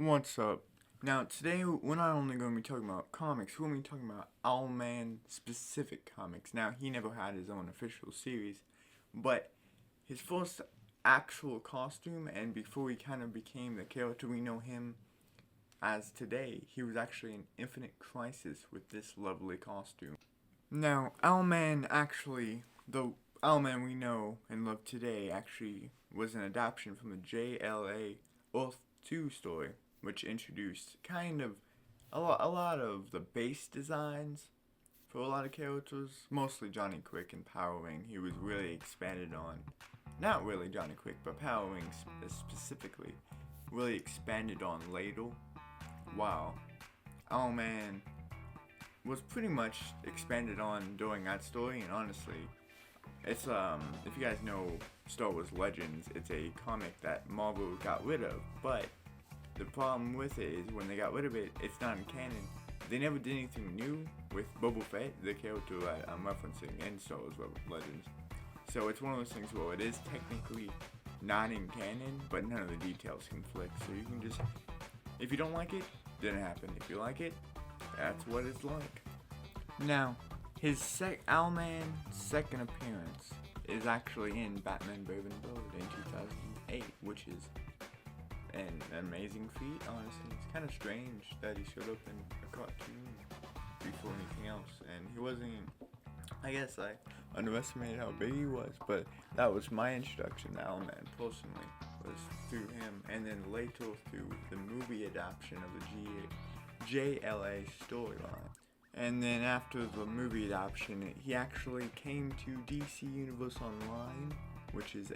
What's up? Now, today we're not only going to be talking about comics, we're going to be talking about Owlman specific comics. Now, he never had his own official series, but his first actual costume, and before he kind of became the character we know him as today, he was actually in Infinite Crisis with this lovely costume. Now, Owlman actually, the Owlman we know and love today, actually was an adaptation from the JLA Earth 2 story, which introduced kind of a lot of the base designs for a lot of characters, mostly Johnny Quick and Power Wing. He was really expanded on, not really Johnny Quick, but Power Wing specifically, really expanded on Ladle. Wow, Owlman was pretty much expanded on during that story, and honestly, it's if you guys know Star Wars Legends, it's a comic that Marvel got rid of, but the problem with it is when they got rid of it, it's not in canon. They never did anything new with Boba Fett, the character that I'm referencing in Star Wars Legends. So it's one of those things where it is technically not in canon, but none of the details conflict. So you can just, if you don't like it, didn't happen. If you like it, that's what it's like. Now, his Owlman's second appearance is actually in Batman Brave and Bold in 2008, which is an amazing feat, honestly. It's kind of strange that he showed up in a cartoon before anything else, and he wasn't, I guess I underestimated how big he was, but that was my introduction to Owlman personally, was through him, and then later through the movie adaptation of the JLA storyline. And then after the movie adaptation, he actually came to DC Universe Online, which is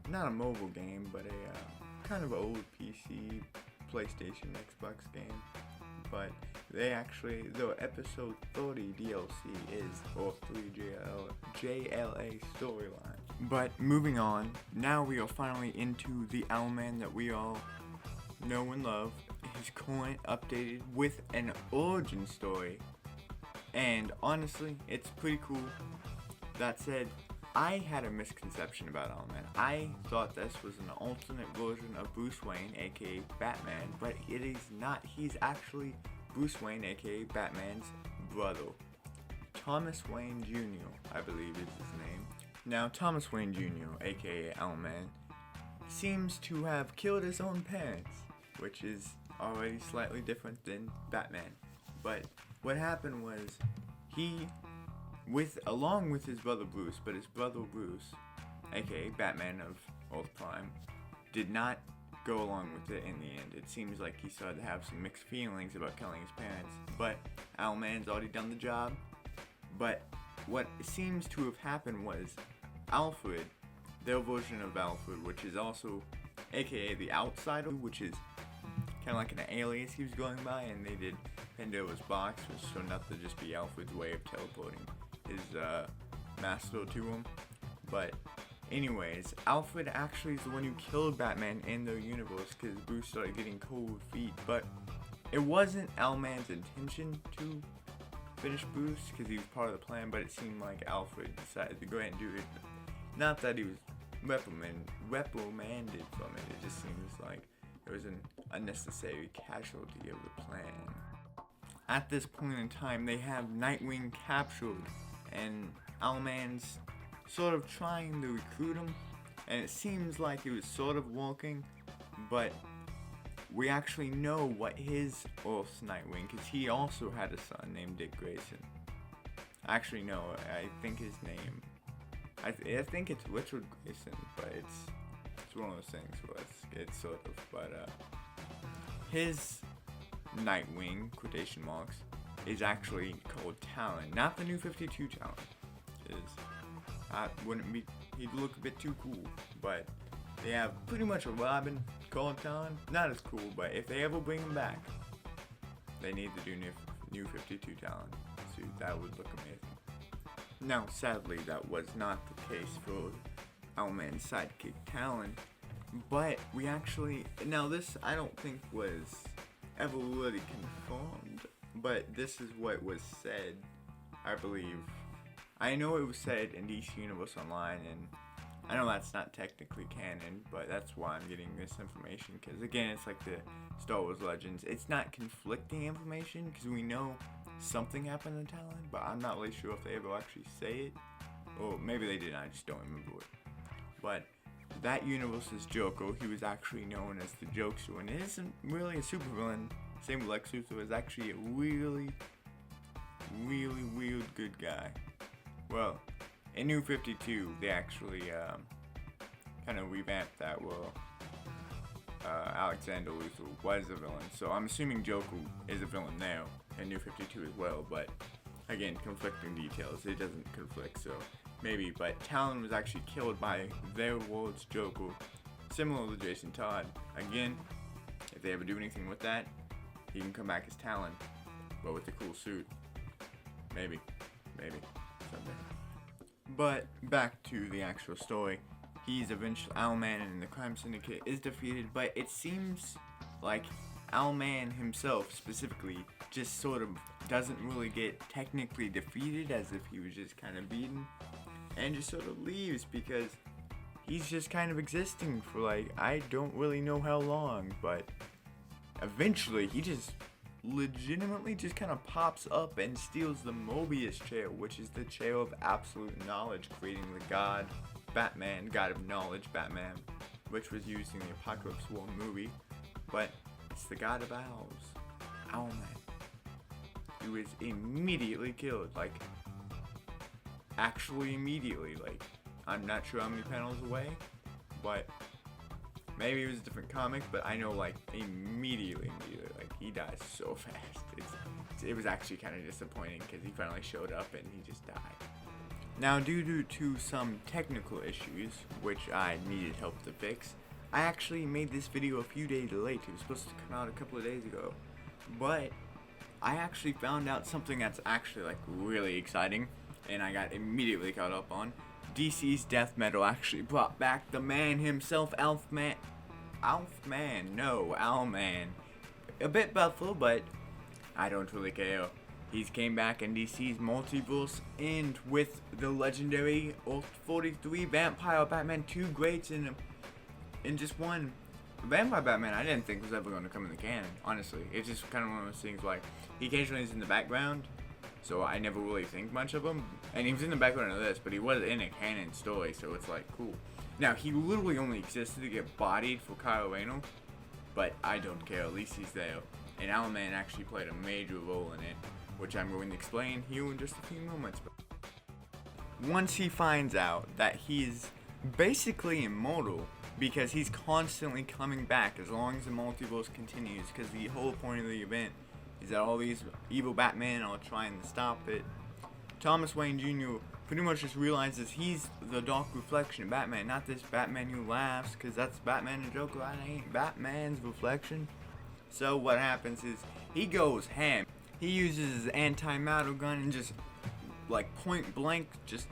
not a mobile game, but a kind of old PC, PlayStation, Xbox game. But they actually, the episode 30 DLC is Earth 3 JLA storyline. But moving on, now we are finally into the Owlman that we all know and love. His current updated with an origin story, and honestly, it's pretty cool. That said, I had a misconception about Owlman. I thought this was an alternate version of Bruce Wayne, aka Batman, but it is not. He's actually Bruce Wayne, aka Batman's brother. Thomas Wayne Jr., I believe is his name. Now, Thomas Wayne Jr., aka Owlman, seems to have killed his own parents, which is already slightly different than Batman. But what happened was along with his brother Bruce, but his brother Bruce, aka Batman of Earth Prime, did not go along with it in the end. It seems like he started to have some mixed feelings about killing his parents, but Owlman's already done the job. But what seems to have happened was Alfred, their version of Alfred, which is also aka the Outsider, which is kind of like an alias he was going by, and they did Pandora's box, which turned out to just be Alfred's way of teleporting his master to him. But anyways, Alfred actually is the one who killed Batman in their universe because Bruce started getting cold feet. But it wasn't Owlman's intention to finish Bruce because he was part of the plan, but it seemed like Alfred decided to go ahead and do it. Not that he was reprimanded from it, it just seems like it was an unnecessary casualty of the plan. At this point in time, they have Nightwing captured, and Owlman's sort of trying to recruit him, and it seems like it was sort of working, but we actually know what his Earth's Nightwing, because he also had a son named Dick Grayson. Actually, no, I think his name, I think it's Richard Grayson, but it's one of those things where it's sort of, but his Nightwing, quotation marks, is actually called Talon, not the new 52 Talon. He'd look a bit too cool, but they have pretty much a Robin called Talon, not as cool, but if they ever bring him back, they need to do new 52 Talon, so that would look amazing. Now, sadly, that was not the case for Owlman's sidekick Talon, but we actually, now this I don't think was ever really confirmed, but this is what was said, I believe. I know it was said in DC Universe Online, and I know that's not technically canon, but that's why I'm getting this information. Because again, it's like the Star Wars Legends. It's not conflicting information because we know something happened to Talon, but I'm not really sure if they ever actually say it. Or maybe they did, I just don't remember it. But that universe's Joker, he was actually known as the Jokester, and it isn't really a supervillain. Same with Lex Luthor, is actually a really, really weird good guy. Well, in New 52, they actually kind of revamped that. Well, Alexander Luthor was a villain, so I'm assuming Joker is a villain now in New 52 as well. But again, conflicting details. It doesn't conflict, so maybe. But Talon was actually killed by their world's Joker, similar to Jason Todd. Again, if they ever do anything with that, he can come back as Talon, but with the cool suit. Maybe someday. But back to the actual story. He's eventually Owlman and the crime syndicate is defeated, but it seems like Owlman himself specifically just sort of doesn't really get technically defeated, as if he was just kind of beaten, and just sort of leaves because he's just kind of existing for like, I don't really know how long, but eventually he just legitimately just kind of pops up and steals the Mobius chair, which is the chair of absolute knowledge, creating the god Batman, god of knowledge Batman, which was used in the Apocalypse War movie. But it's the god of owls, Owlman, who is immediately killed, like actually immediately. Like, I'm not sure how many panels away, but maybe it was a different comic, but I know like immediately, like he dies so fast. It was actually kind of disappointing because he finally showed up and he just died. Now, due to some technical issues, which I needed help to fix, I actually made this video a few days late. It was supposed to come out a couple of days ago, but I actually found out something that's actually like really exciting, and I got immediately caught up on. DC's death metal actually brought back the man himself, Owlman. A bit buffalo, but I don't really care. He's came back in DC's multiverse, and with the legendary Earth 43 Vampire Batman, two greats in just one. Vampire Batman, I didn't think was ever going to come in the canon, honestly. It's just kind of one of those things like, he occasionally is in the background, so I never really think much of him. And he was in the background of this, but he was in a canon story, so it's like, cool. Now, he literally only existed to get bodied for Kyle Rayner, but I don't care, at least he's there. And Owlman actually played a major role in it, which I'm going to explain here in just a few moments. Once he finds out that he's basically immortal, because he's constantly coming back as long as the multiverse continues, because the whole point of the event is that all these evil Batman are trying to stop it. Thomas Wayne Jr. pretty much just realizes he's the dark reflection of Batman, not this Batman who laughs, because that's Batman and Joker. That ain't Batman's reflection. So what happens is he goes ham. He uses his anti-matter gun and just like point blank just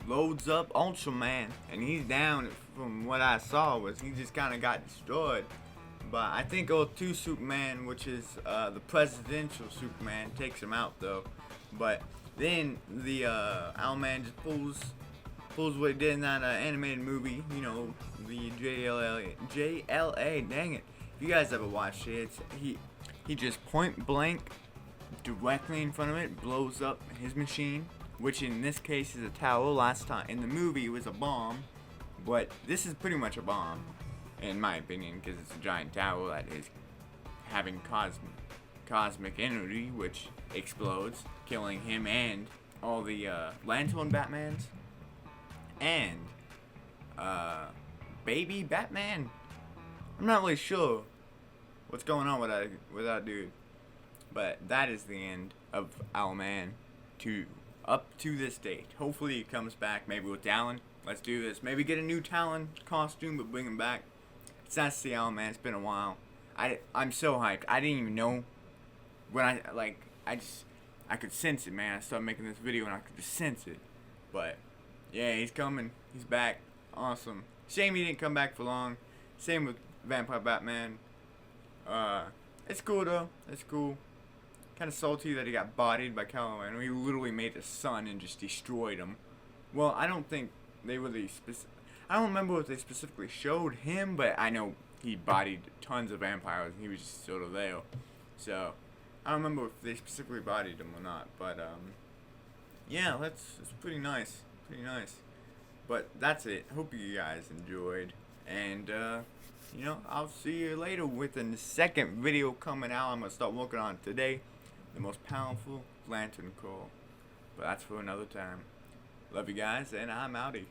loads up Ultraman, and he's down. From what I saw was he just kind of got destroyed. But I think Earth 2 Superman, which is the presidential Superman, takes him out though. But then the Owlman just pulls what he did in that animated movie, you know, the JLA. Dang it! If you guys ever watched it, he just point blank, directly in front of it, blows up his machine, which in this case is a tower. Last time in the movie it was a bomb, but this is pretty much a bomb, in my opinion, because it's a giant tower that is having cosmic energy, which explodes, killing him and all the Lantern Batmans and Baby Batman. I'm not really sure what's going on with that dude, but that is the end of Owlman up to this date. Hopefully he comes back, maybe with Talon. Let's do this. Maybe get a new Talon costume, but bring him back. It's nice to see Owlman. It's been a while. I'm so hyped. I didn't even know when I could sense it, man. I started making this video and I could just sense it. But yeah, he's coming. He's back. Awesome. Shame he didn't come back for long. Same with Vampire Batman. It's cool though. It's cool. Kind of salty that he got bodied by Kyle Rayner. He literally made the sun and just destroyed him. Well, I don't think they really I don't remember if they specifically showed him, but I know he bodied tons of vampires and he was just sort of there. So I don't remember if they specifically bodied him or not, but yeah, it's pretty nice, pretty nice. But that's it. Hope you guys enjoyed, and you know, I'll see you later with the second video coming out. I'm gonna start working on it today, the most powerful lantern call. But that's for another time. Love you guys, and I'm outie.